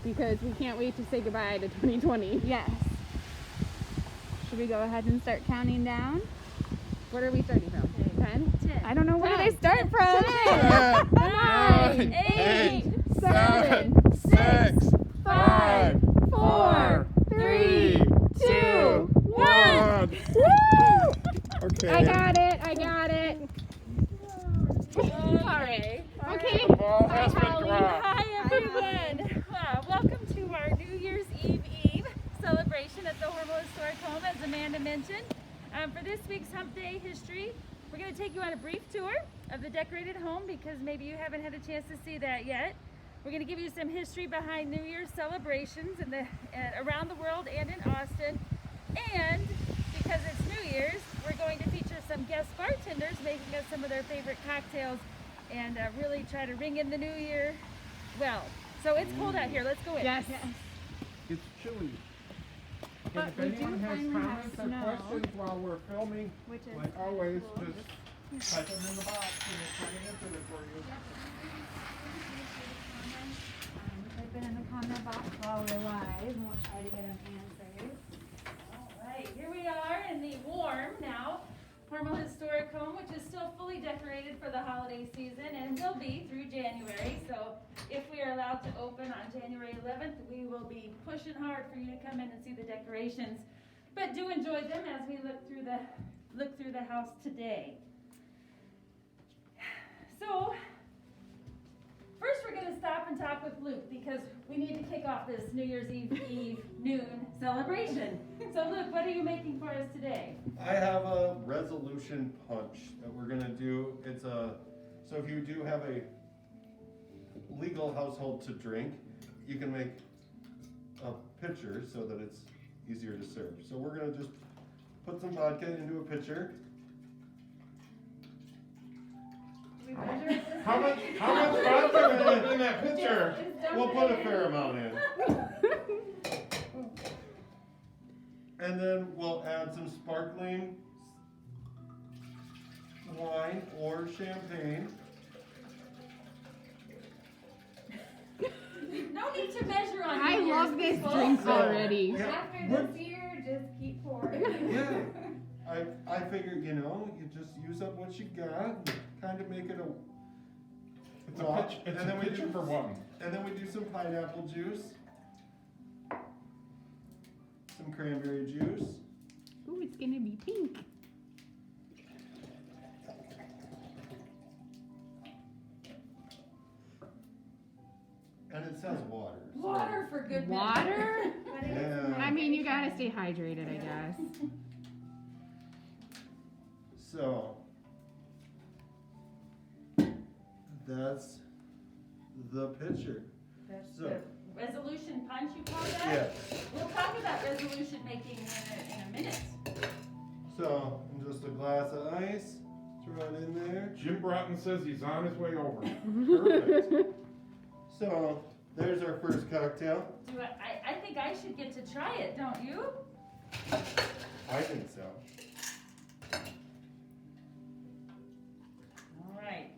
because we can't wait to say goodbye to 2020. Yes. Should we go ahead and start counting down? What are we starting from? 10? 10. I don't know. Where do 10, they start from? 9, 8, 7, 6, 5, 4, 3, 2, 1. Woo! Okay. I got it. Okay. Okay. The ball Hi, has been Holly. dropped. Hi everyone! Welcome to our New Year's Eve celebration at the Hormel Historic Home, as Amanda mentioned. For this week's Hump Day history, we're going to take you on a brief tour of the decorated home because maybe you haven't had a chance to see that yet. We're going to give you some history behind New Year's celebrations around the world and in Austin. And because it's New Year's, we're going to feature some guest bartenders making us some of their favorite cocktails and really try to ring in the new year well. So it's cold out here. Let's go in. Yes. It's chilly. But And we if do anyone has finally have comments or snow, questions while we're filming, which is like always, cool. just type them in the box and we'll try to answer them for you. Type it in the comment box while we're live, and we'll try to get them answered. All right, here we are in the warm now Hormel Historic Home, which is still fully decorated for the holiday season and will be through January. So if we are allowed to open on January 11th, we will be pushing hard for you to come in and see the decorations. But do enjoy them as we look through the house today. So first we're going to stop and talk with Luke because we need to kick off this New Year's Eve noon celebration. So Luke, what are you making for us today? I have a resolution punch that we're gonna do. So if you do have a legal household to drink, you can make a pitcher so that it's easier to serve. So we're gonna just put some vodka into a pitcher. We measure it this How much vodka in that pitcher? We'll put a fair amount in. And then we'll add some sparkling wine or champagne. No need to measure on I New love Year's, this people. drink So, already. yeah, After this year, just keep pouring. Yeah. I figured, you just use up what you got, and kind of make it a. It's a pitcher for one. And then we do some pineapple juice, some cranberry juice. Ooh, it's gonna be pink. And it says water. so- Water for good measure. Water? But it is Yeah. nice. I mean, you gotta stay hydrated, I guess. So that's the pitcher. That's So- the resolution punch, you call that? Yes. We'll talk about resolution making in a minute. So just a glass of ice, throw it in there. Jim Broughton says he's on his way over. Perfect. So there's our first cocktail. I think I should get to try it, don't you? I think so. All right,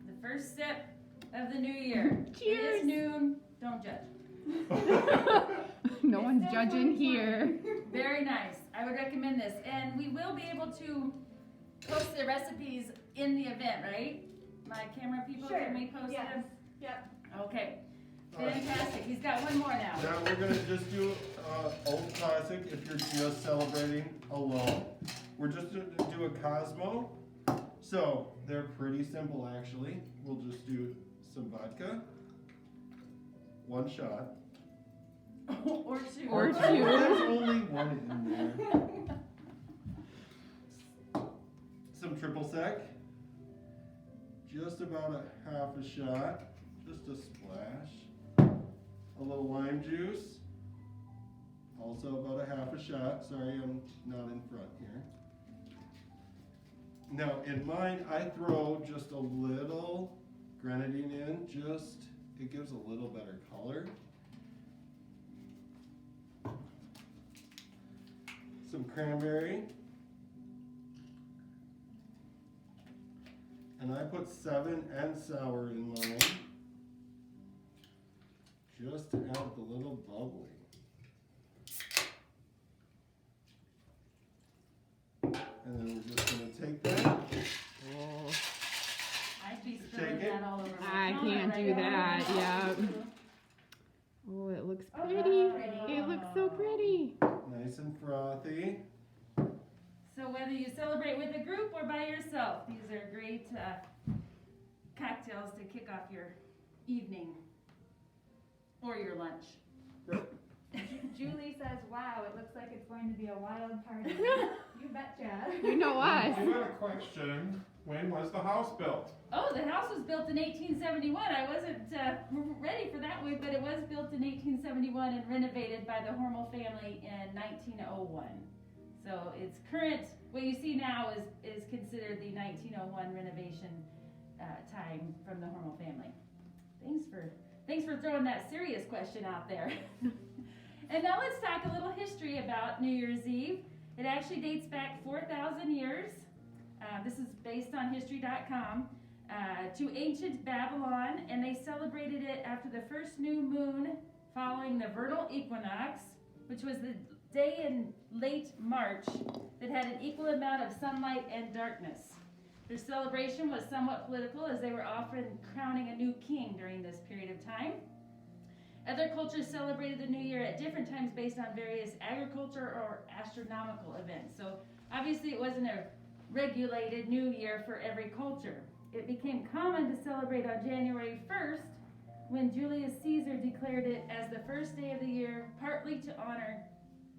the first sip of the new year. It Cheers. is noon, don't judge. No one's judging here. Very nice, I would recommend this. And we will be able to post the recipes in the event, right? My camera people, Sure, can we post yes. them? Yep. Okay, All right. fantastic, he's got one more now. Now we're gonna just do old classic if you're just celebrating alone. We're just gonna do a Cosmo. So they're pretty simple actually. We'll just do some vodka, one shot. Or two. Or two. There's only one in there. Some triple sec. Just about a half a shot. Just a splash. A little lime juice. Also about a half a shot. Sorry, I'm not in front here. Now in mine, I throw just a little grenadine in. It gives a little better color. Some cranberry. And I put 7 and sour in mine. just to add the little bubbly. And then we're just gonna take that. Oh, I'd be Shake spilling it. that all over my I counter can't right do now. that. Yeah. Oh, it looks Oh, pretty. pretty. It looks so pretty. Nice and frothy. So whether you celebrate with a group or by yourself, these are great cocktails to kick off your evening or your lunch. Julie says, wow, it looks like it's going to be a wild party. You betcha. You know us. I got a question. When was the house built? Oh, the house was built in 1871. I wasn't ready for that one, but it was built in 1871 and renovated by the Hormel family in 1901. So its current, what you see now is considered the 1901 renovation time from the Hormel family. Thanks for throwing that serious question out there. And now let's talk a little history about New Year's Eve. It actually dates back 4,000 years. This is based on history.com, to ancient Babylon, and they celebrated it after the first new moon following the vernal equinox, which was the day in late March that had an equal amount of sunlight and darkness. Their celebration was somewhat political, as they were often crowning a new king during this period of time. Other cultures celebrated the new year at different times based on various agriculture or astronomical events. So obviously it wasn't a regulated new year for every culture. It became common to celebrate on January 1st when Julius Caesar declared it as the first day of the year, partly to honor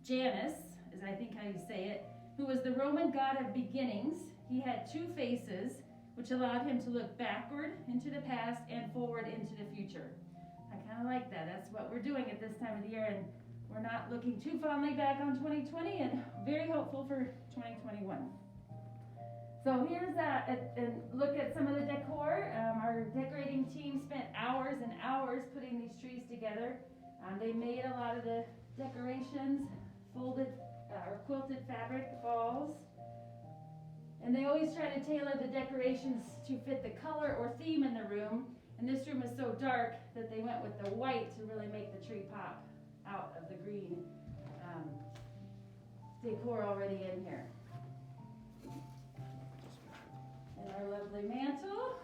Janus, is I think how you say it, who was the Roman god of beginnings. He had two faces, which allowed him to look backward into the past and forward into the future. I kind of like that. That's what we're doing at this time of the year, and we're not looking too fondly back on 2020 and very hopeful for 2021. So here's a look at some of the decor. Our decorating team spent hours and hours putting these trees together. They made a lot of the decorations, folded or quilted fabric balls. And they always try to tailor the decorations to fit the color or theme in the room. And this room is so dark that they went with the white to really make the tree pop out of the green decor already in here. And our lovely mantle.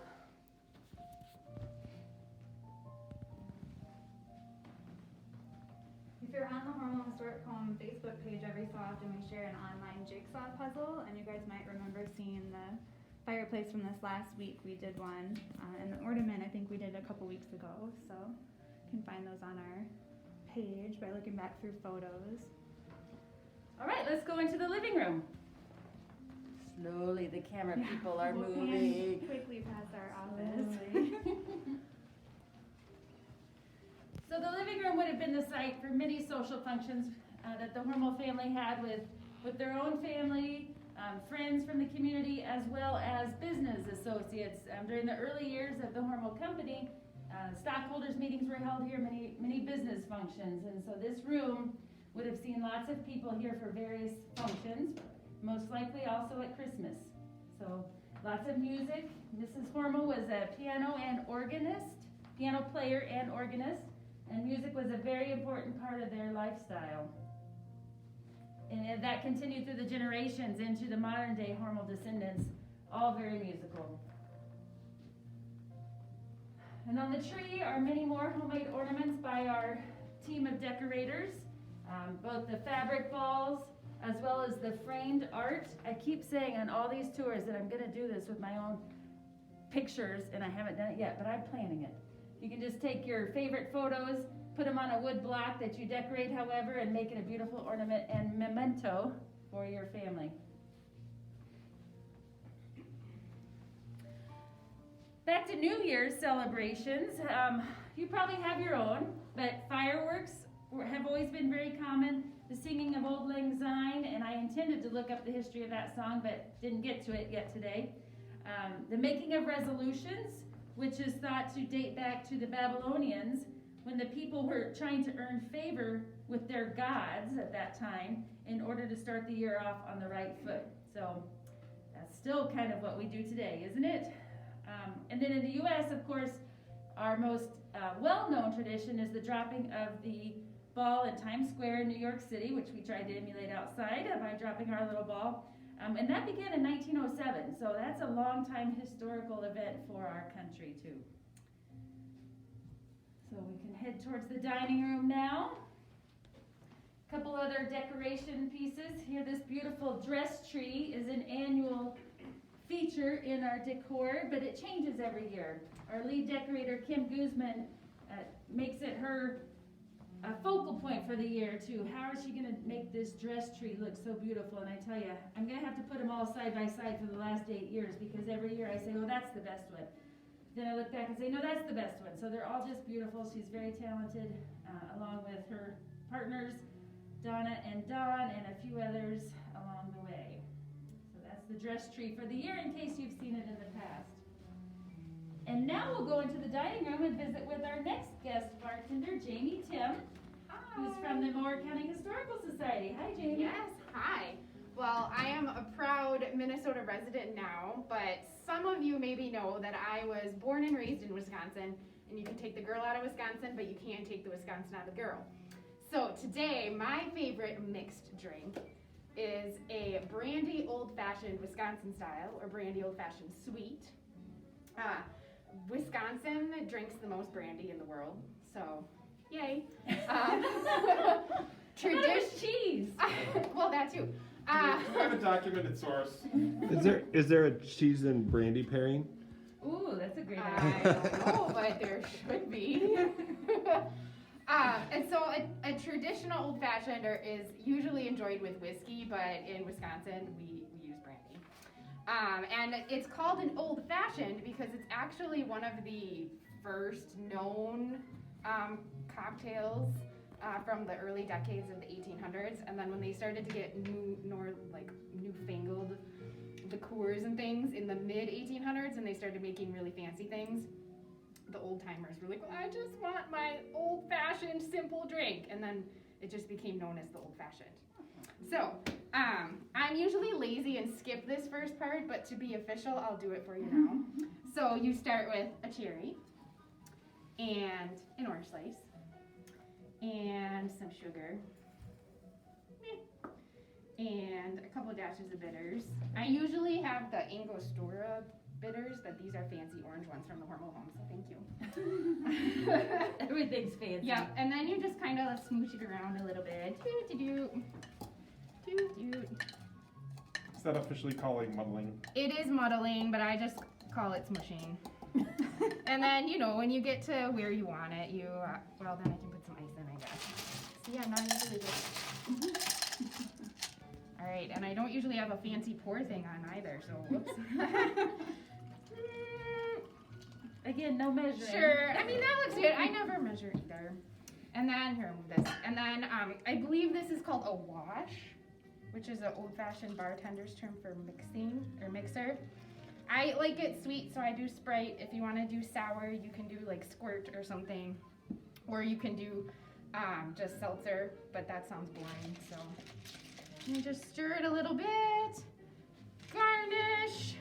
If you're on the Hormel Historic Home Facebook page, every so often we share an online jigsaw puzzle, and you guys might remember seeing the fireplace from this last week. We did one, and the ornament I think we did a couple weeks ago, so you can find those on our page by looking back through photos. All right, let's go into the living room. Slowly, the camera people are We'll moving. pan quickly past our office. So the living room would have been the site for many social functions that the Hormel family had with their own family, friends from the community, as well as business associates. During the early years of the Hormel company, stockholders meetings were held here, many business functions. And so this room would have seen lots of people here for various functions, most likely also at Christmas. So lots of music. Mrs. Hormel was a piano player and organist. And music was a very important part of their lifestyle. And that continued through the generations into the modern day Hormel descendants, all very musical. And on the tree are many more homemade ornaments by our team of decorators, both the fabric balls as well as the framed art. I keep saying on all these tours that I'm going to do this with my own pictures, and I haven't done it yet, but I'm planning it. You can just take your favorite photos, put them on a wood block that you decorate however, and make it a beautiful ornament and memento for your family. Back to New Year's celebrations. You probably have your own, but fireworks have always been very common. The singing of Old Lang Syne, and I intended to look up the history of that song, but didn't get to it yet today. The making of resolutions, which is thought to date back to the Babylonians, when the people were trying to earn favor with their gods at that time in order to start the year off on the right foot. So that's still kind of what we do today, isn't it? And then in the U.S., of course, Our most well-known tradition is the dropping of the ball in Times Square in New York City, which we tried to emulate outside by dropping our little ball. And that began in 1907, so that's a long-time historical event for our country too. So we can head towards the dining room now. A couple other decoration pieces. Here, this beautiful dress tree is an annual feature in our decor, but it changes every year. Our lead decorator, Kim Guzman, makes it her focal point for the year too. How is she going to make this dress tree look so beautiful? And I tell you, I'm going to have to put them all side by side for the last 8 years, because every year I say, oh, that's the best one. Then I look back and say, no, that's the best one. So they're all just beautiful. She's very talented, along with her partners, Donna and Dawn, and a few others along the way. So that's the dress tree for the year, in case you've seen it in the past. And now we'll go into the dining room and visit with our next guest bartender, Jamie Tim, who's from the Moore County Historical Society. Hi, Jamie. Yes, hi. Well, I am a proud Minnesota resident now, but some of you maybe know that I was born and raised in Wisconsin, and you can take the girl out of Wisconsin, but you can't take the Wisconsin out of the girl. So today, my favorite mixed drink is a brandy old-fashioned Wisconsin style, or brandy old-fashioned sweet. Wisconsin drinks the most brandy in the world, so yay. Tradition cheese. Well, that too. Do we have a documented source? Is there a cheese and brandy pairing? Ooh, that's a great I idea. don't know, but there should be. And so a traditional old fashioned is usually enjoyed with whiskey, but in Wisconsin we use brandy. And it's called an old fashioned because it's actually one of the first known cocktails from the early decades of the 1800s. And then when they started to get newfangled liqueurs and things in the mid 1800s, and they started making really fancy things, the old timers were like, well, I just want my old fashioned simple drink. And then it just became known as the old fashioned. So I'm usually lazy and skip this first part, but to be official, I'll do it for you now. So you start with a cherry and an orange slice and some sugar and a couple of dashes of bitters. I usually have the Angostura bitters, but these are fancy orange ones from the Hormel Home, so thank you. Everything's fancy. Yeah, and then you just kind of smooch it around a little bit. Is that officially calling muddling? It is muddling, but I just call it smushing. And then, when you get to where you want it, well, then I can put some ice in, I guess. So yeah, now you usually just... All right, and I don't usually have a fancy pour thing on either, so whoops. Again, no measuring. Sure, I mean, that looks good. I never measure either. And then, here, move this. And then, I believe this is called a wash, which is an old-fashioned bartender's term for mixing, or mixer. I like it sweet, so I do Sprite. If you want to do sour, you can do like Squirt or something. Or you can do just seltzer, but that sounds boring, so. You just stir it a little bit. Garnish.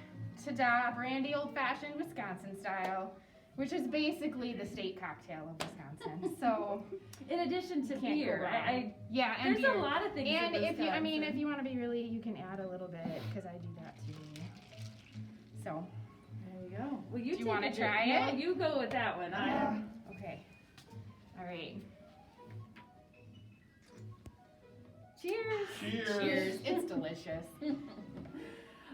Ta-da, brandy old-fashioned Wisconsin style, which is basically the state cocktail of Wisconsin. So, in addition to can't beer, go wrong. Yeah, and there's beer. a lot of things. And in if you Wisconsin. want to be really, you can add a little bit, because I do that too. So, There we go. Well, Do you take wanna a try drink. it? No, you go with that one. okay. All right. Cheers. Cheers. It's delicious.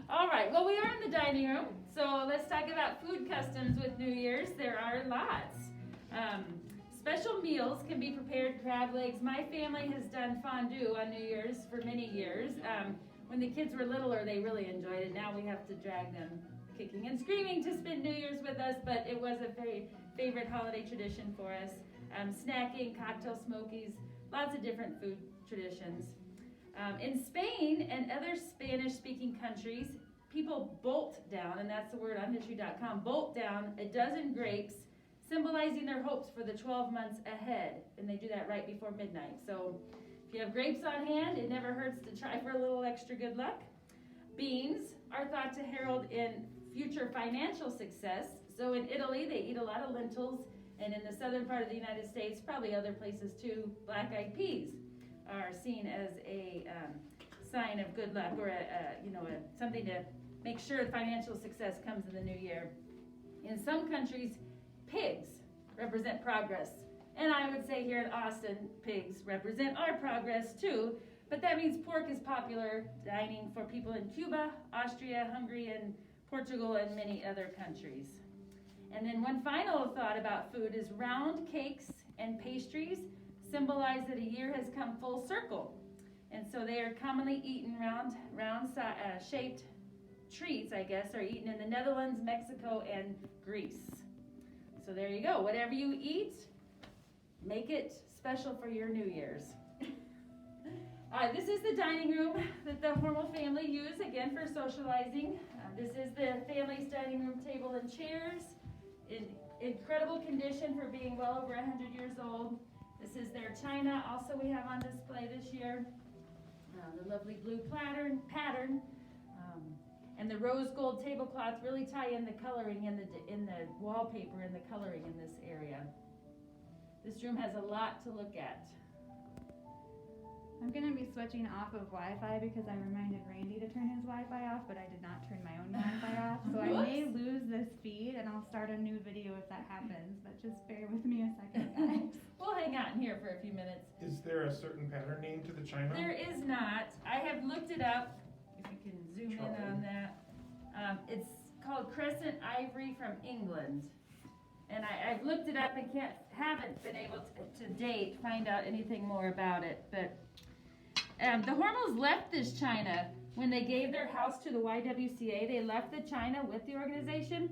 All right. Well, we are in the dining room, so let's talk about food customs with New Year's. There are lots. Special meals can be prepared. Crab legs. My family has done fondue on New Year's for many years. When the kids were littler, they really enjoyed it. Now we have to drag them kicking and screaming to spend New Year's with us, but it was a very favorite holiday tradition for us. Snacking, cocktail smokies, lots of different food traditions. In Spain and other Spanish-speaking countries, people bolt down, and that's the word on history.com, bolt down a dozen grapes, symbolizing their hopes for the 12 months ahead, and they do that right before midnight. So if you have grapes on hand, it never hurts to try for a little extra good luck. Beans are thought to herald in future financial success, So in Italy, they eat a lot of lentils, and in the southern part of the United States, probably other places too, black-eyed peas are seen as a sign of good luck, or something to make sure financial success comes in the new year. In some countries, pigs represent progress. And I would say here in Austin, pigs represent our progress too. But that means pork is popular dining for people in Cuba, Austria, Hungary, and Portugal, and many other countries. And then one final thought about food is round cakes and pastries symbolize that a year has come full circle. And so they are commonly eaten round shaped treats, I guess, are eaten in the Netherlands, Mexico, and Greece. So there you go. Whatever you eat, make it special for your New Year's. This is the dining room that the Hormel family use, again, for socializing. This is the family's dining room table and chairs in incredible condition for being well over 100 years old. This is their china, also we have on display this year. The lovely blue pattern, and the rose gold tablecloth really tie in the coloring in the wallpaper and the coloring in this area. This room has a lot to look at. I'm gonna be switching off of Wi-Fi because I reminded Randy to turn his Wi-Fi off, but I did not turn my own Wi-Fi off. So I may lose this feed and I'll start a new video if that happens, but just bear with me a second, guys. We'll hang out in here for a few minutes. Is there a certain pattern name to the china? There is not. I have looked it up, if you can zoom in on that. It's called Crescent Ivory from England. And I've looked it up and haven't been able to date find out anything more about it. But the Hormels left this china when they gave their house to the YWCA. They left the china with the organization,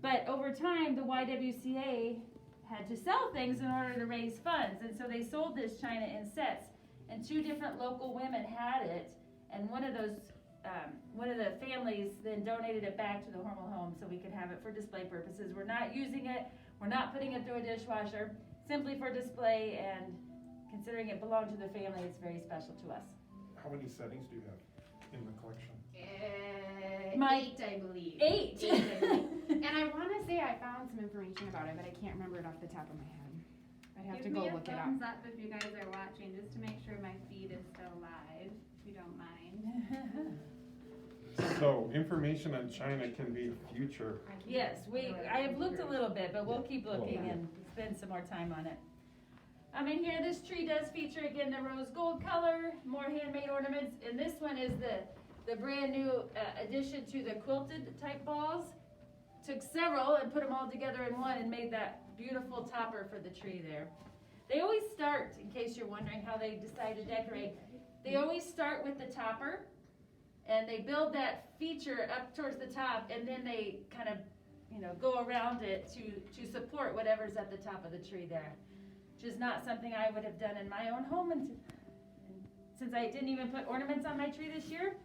but over time the YWCA had to sell things in order to raise funds, and so they sold this china in sets. And 2 different local women had it, and one of the families then donated it back to the Hormel home so we could have it for display purposes. We're not using it. We're not putting it through a dishwasher, simply for display, and considering it belonged to the family, it's very special to us. How many settings do you have in the collection? 8, I believe. 8. 8, I believe. And I want to say I found some information about it, but I can't remember it off the top of my head. I'd have to Give go me a look it up. thumbs up if you guys are watching, just to make sure my feed is still live, if you don't mind. So, information on china can be future. Yes, I have looked a little bit, but we'll keep looking and spend some more time on it. In here, this tree does feature, again, the rose gold color, more handmade ornaments, and this one is the brand new addition to the quilted type balls. Took several and put them all together in one and made that beautiful topper for the tree there. They always start, in case you're wondering how they decide to decorate, they always start with the topper, and they build that feature up towards the top, and then they kind of, go around it to support whatever's at the top of the tree there. Which is not something I would have done in my own home, and since I didn't even put ornaments on my tree this year,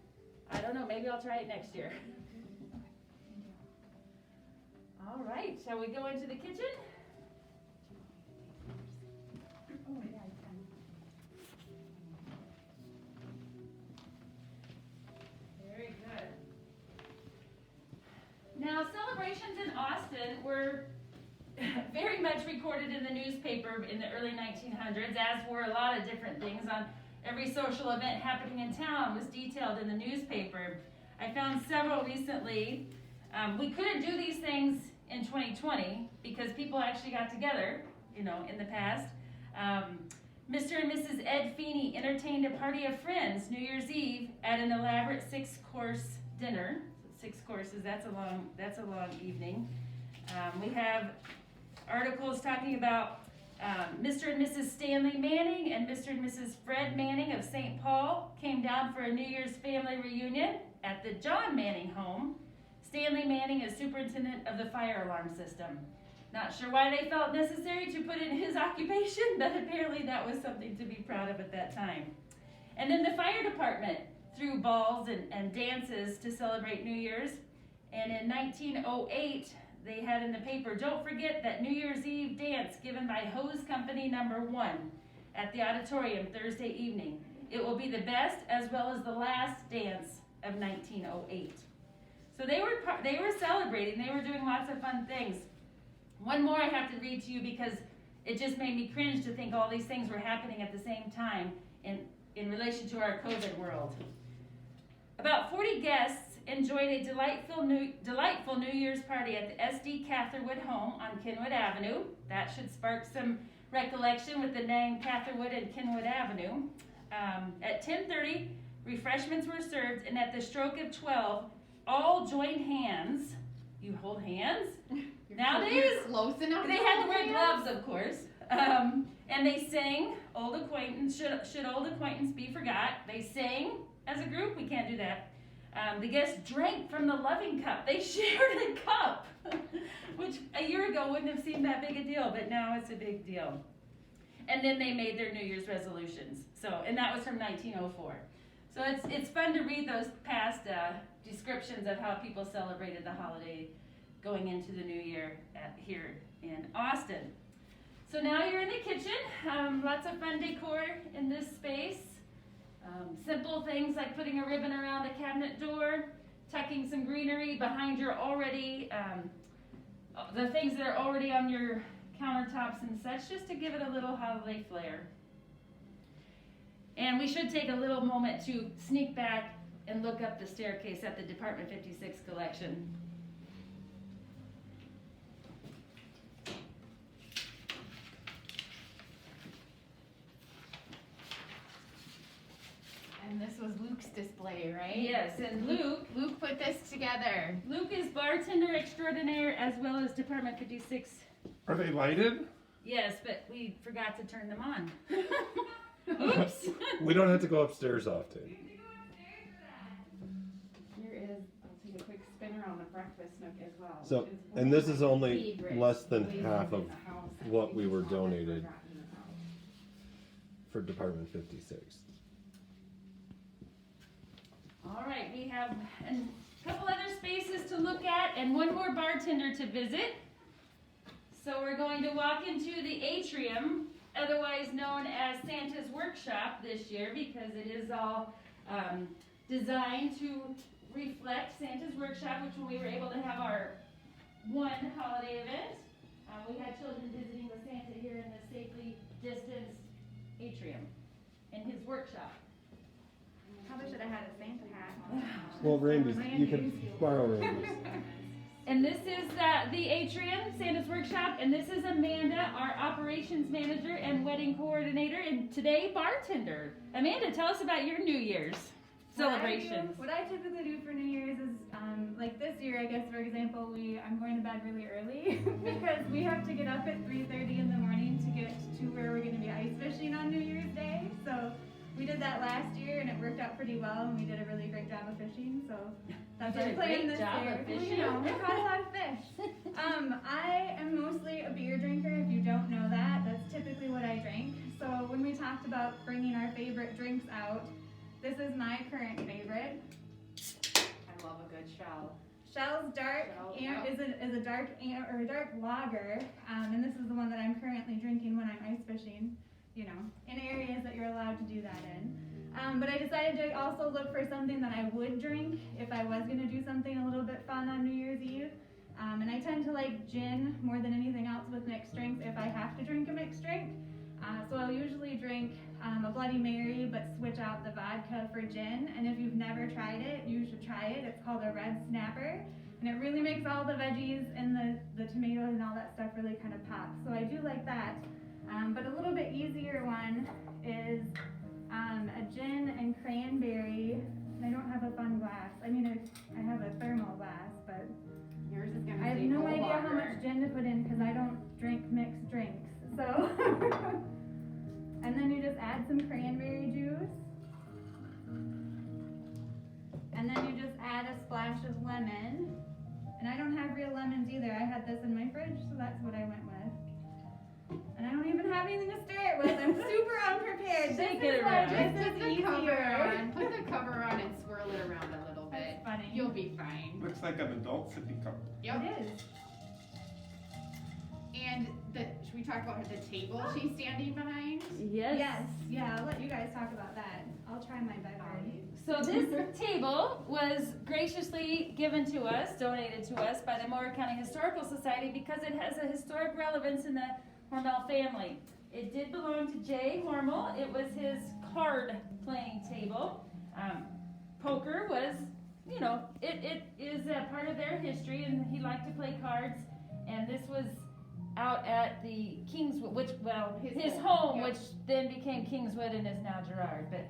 I don't know, maybe I'll try it next year. All right, shall we go into the kitchen? Very good. Now, celebrations in Austin were very much recorded in the newspaper in the early 1900s, as were a lot of different things. On every social event happening in town was detailed in the newspaper. I found several recently. We couldn't do these things in 2020 because people actually got together, in the past. Mr. and Mrs. Ed Feeney entertained a party of friends New Year's Eve at an elaborate 6-course dinner. 6 courses, that's a long evening. We have articles talking about Mr. and Mrs. Stanley Manning and Mr. and Mrs. Fred Manning of St. Paul came down for a New Year's family reunion at the John Manning home. Stanley Manning is superintendent of the fire alarm system. Not sure why they felt necessary to put in his occupation, but apparently that was something to be proud of at that time. And then the fire department threw balls and dances to celebrate New Year's. And in 1908, they had in the paper, don't forget that New Year's Eve dance given by Hose Company No. 1 at the auditorium Thursday evening. It will be the best as well as the last dance of 1908. So they were celebrating. They were doing lots of fun things. One more I have to read to you because it just made me cringe to think all these things were happening at the same time in relation to our COVID world. About 40 guests enjoyed a delightful New Year's party at the SD Catherwood home on Kenwood Avenue. That should spark some recollection with the name Catherwood and Kenwood Avenue. At 10:30, refreshments were served, and at the stroke of 12, all joined hands. You hold hands? Nowadays, Close enough. they had to wear gloves, of course. And they sang Old Acquaintance, Should Old Acquaintance Be Forgot. They sang as a group. We can't do that. The guests drank from the loving cup. They shared a cup, which a year ago wouldn't have seemed that big a deal, but now it's a big deal. And then they made their New Year's resolutions. And that was from 1904. So it's fun to read those past descriptions of how people celebrated the holiday going into the new year here in Austin. So now you're in the kitchen. Lots of fun decor in this space. Simple things like putting a ribbon around a cabinet door, tucking some greenery behind your already, the things that are already on your countertops and such, just to give it a little holiday flair. And we should take a little moment to sneak back and look up the staircase at the Department 56 collection. And this was Luke's display, right? Yes, and Luke put this together. Luke is bartender extraordinaire as well as Department 56. Are they lighted? Yes, but we forgot to turn them on. Oops. We don't have to go upstairs often. Here is, I'll take a quick spin around the breakfast nook as well. So, which is one and this of is my only favorite less than places half in of the house that what we were people often donated forgotten about. for Department 56. All right, we have a couple other spaces to look at and one more bartender to visit. So we're going to walk into the atrium, otherwise known as Santa's Workshop this year, because it is all designed to reflect Santa's Workshop, which when we were able to have our one holiday event, we had children visiting with Santa here in the safely distanced atrium in his workshop. Probably should have had a Santa hat. Well, Randy's, you can borrow Randy's. And this is the atrium, Santa's Workshop, and this is Amanda, our operations manager and wedding coordinator, and today bartender. Amanda, tell us about your New Year's celebrations. What I typically do for New Year's is, like this year, I guess, for example, I'm going to bed really early because we have to get up at 3:30 in the morning to get to where we're going to be ice fishing on New Year's Day. So we did that last year and it worked out pretty well, and we did a really great job of fishing. So that's our plan this year. We caught a lot of fish. I am mostly a beer drinker. If you don't know that, that's typically what I drink. So when we talked about bringing our favorite drinks out, this is my current favorite. I love a good shell. Shell's dark is a dark lager, and this is the one that I'm currently drinking when I'm ice fishing. You know, in areas that you're allowed to do that in. But I decided to also look for something that I would drink if I was going to do something a little bit fun on New Year's Eve. And I tend to like gin more than anything else with mixed drinks if I have to drink a mixed drink. So I'll usually drink a Bloody Mary, but switch out the vodka for gin. And if you've never tried it, you should try it. It's called a Red Snapper. And it really makes all the veggies and the tomatoes and all that stuff really kind of pop. So I do like that. But a little bit easier one is a gin and cranberry. I don't have a fun glass. I mean, I have a thermal glass, but Yours is gonna I have say no no idea how water. much gin to put in because I don't drink mixed drinks. So, and then you just add some cranberry juice. And then you just add a splash of lemon. And I don't have real lemons either. I had this in my fridge, so that's what I went with. And I don't even have anything to stir it with. I'm super unprepared. Shake This it is around. like, Just this put is the cover easier. on. Put the cover on and swirl it around a little bit. That's funny. You'll be fine. Looks like an adult sippy cup. Yep. It is. And should we talk about the table she's standing behind? Yes. Yes. Yeah, I'll let you guys talk about that. I'll try my beverage. So this table was graciously given to us, donated to us by the Moore County Historical Society because it has a historic relevance in the Hormel family. It did belong to Jay Hormel. It was his card playing table. Poker was, you know, it is a part of their history, and he liked to play cards. And this was out at the Kingswood, which, well, his home, which then became Kingswood and is now Girard. But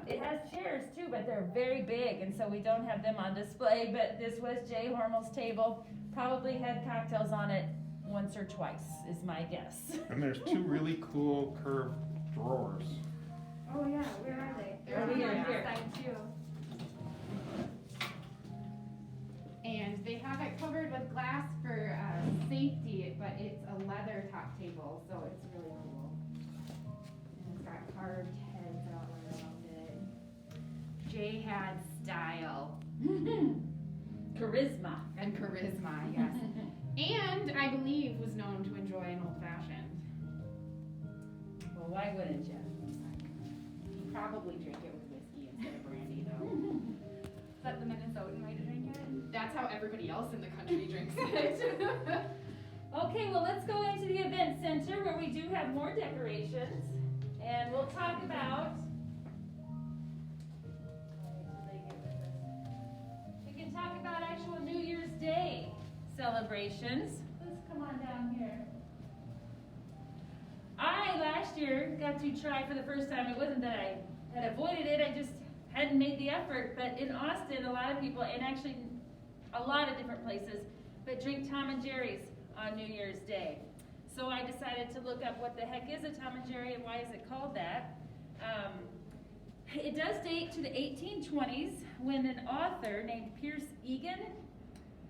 it has chairs too, but they're very big, and so we don't have them on display. But this was Jay Hormel's table. Probably had cocktails on it once or twice, is my guess. And there's two really cool curved drawers. Oh yeah, where are they? They're over here. Side too. And they have it covered with glass for safety, but it's a leather top table, so it's really cool. And it's got carved heads all around it. Jay had style Charisma. and charisma, yes. And I believe was known to enjoy an old fashioned. Well, why wouldn't you? He probably drink it with whiskey instead of brandy, though. Is that the Minnesotan way to drink it? That's how everybody else in the country drinks it. Okay, well, let's go into the event center where we do have more decorations, and we'll talk about. We can talk about actual New Year's Day celebrations. Let's come on down here. I last year got to try for the first time. It wasn't that I had avoided it, I just hadn't made the effort. But in Austin, a lot of people, and actually a lot of different places, but drink Tom and Jerry's on New Year's Day. So I decided to look up what the heck is a Tom and Jerry and why is it called that. It does date to the 1820s when an author named Pierce Egan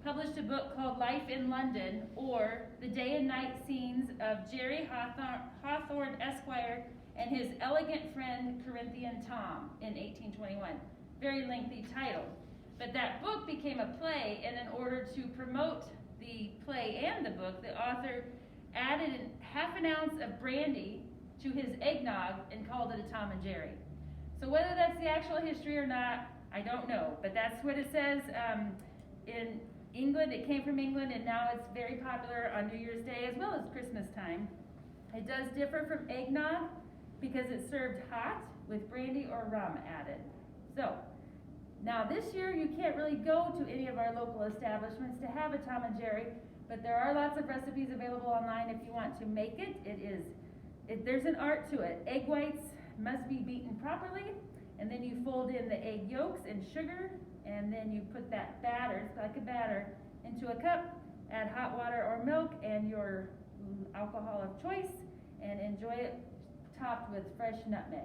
published a book called Life in London, or The Day and Night Scenes of Jerry Hawthorne Esquire and His Elegant Friend Corinthian Tom in 1821. Very lengthy title. But that book became a play, and in order to promote the play and the book, the author added half an ounce of brandy to his eggnog and called it a Tom and Jerry. So whether that's the actual history or not, I don't know. But that's what it says. In England, it came from England, and now it's very popular on New Year's Day as well as Christmas time. It does differ from eggnog because it's served hot with brandy or rum added. So, now this year you can't really go to any of our local establishments to have a Tom and Jerry, but there are lots of recipes available online if you want to make it. There's an art to it. Egg whites must be beaten properly, and then you fold in the egg yolks and sugar, and then you put that batter, it's like a batter, into a cup, add hot water or milk and your alcohol of choice, and enjoy it topped with fresh nutmeg.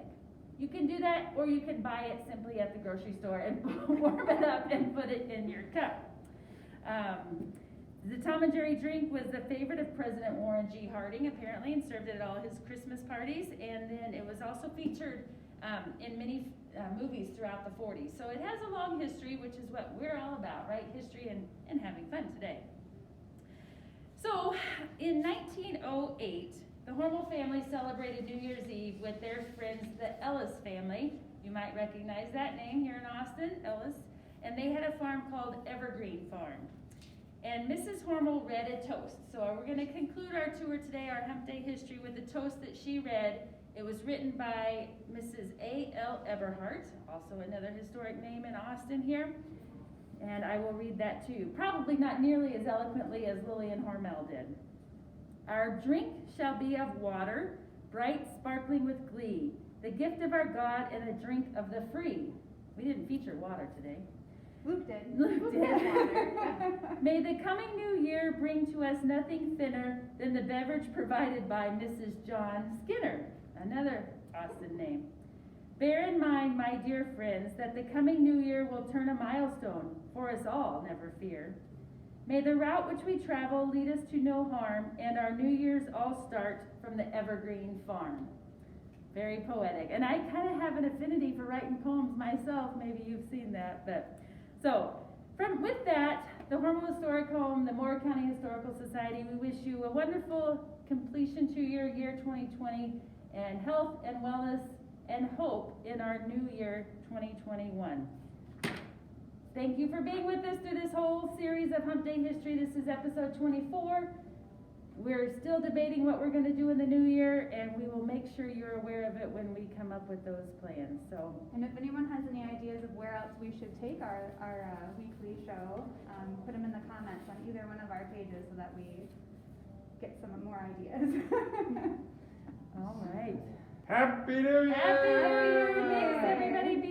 You can do that, or you can buy it simply at the grocery store and warm it up and put it in your cup. The Tom and Jerry drink was the favorite of President Warren G. Harding, apparently, and served it at all his Christmas parties. And then it was also featured in many movies throughout the 40s. So it has a long history, which is what we're all about, right? History and having fun today. So in 1908, the Hormel family celebrated New Year's Eve with their friends, the Ellis family. You might recognize that name here in Austin, Ellis. And they had a farm called Evergreen Farm. And Mrs. Hormel read a toast. So we're going to conclude our tour today, our Hump Day history, with the toast that she read. It was written by Mrs. A.L. Eberhardt, also another historic name in Austin here. And I will read that to you. Probably not nearly as eloquently as Lillian Hormel did. Our drink shall be of water, bright, sparkling with glee, the gift of our God and a drink of the free. We didn't feature water today. Luke did. Luke did. May the coming new year bring to us nothing thinner than the beverage provided by Mrs. John Skinner, another Austin name. Bear in mind, my dear friends, that the coming new year will turn a milestone for us all, never fear. May the route which we travel lead us to no harm, and our New Year's all start from the Evergreen Farm. Very poetic. And I kind of have an affinity for writing poems myself. Maybe you've seen that. But so, with that, the Hormel Historic Home, the Moore County Historical Society, we wish you a wonderful completion to your year 2020, and health and wellness and hope in our new year 2021. Thank you for being with us through this whole series of Hump Day history. This is episode 24. We're still debating what we're going to do in the new year, and we will make sure you're aware of it when we come up with those plans. So, And if anyone has any ideas of where else we should take our weekly show, put them in the comments on either one of our pages so that we get some more ideas. all right. Happy New Year! Happy New Year! Thanks, everybody. Be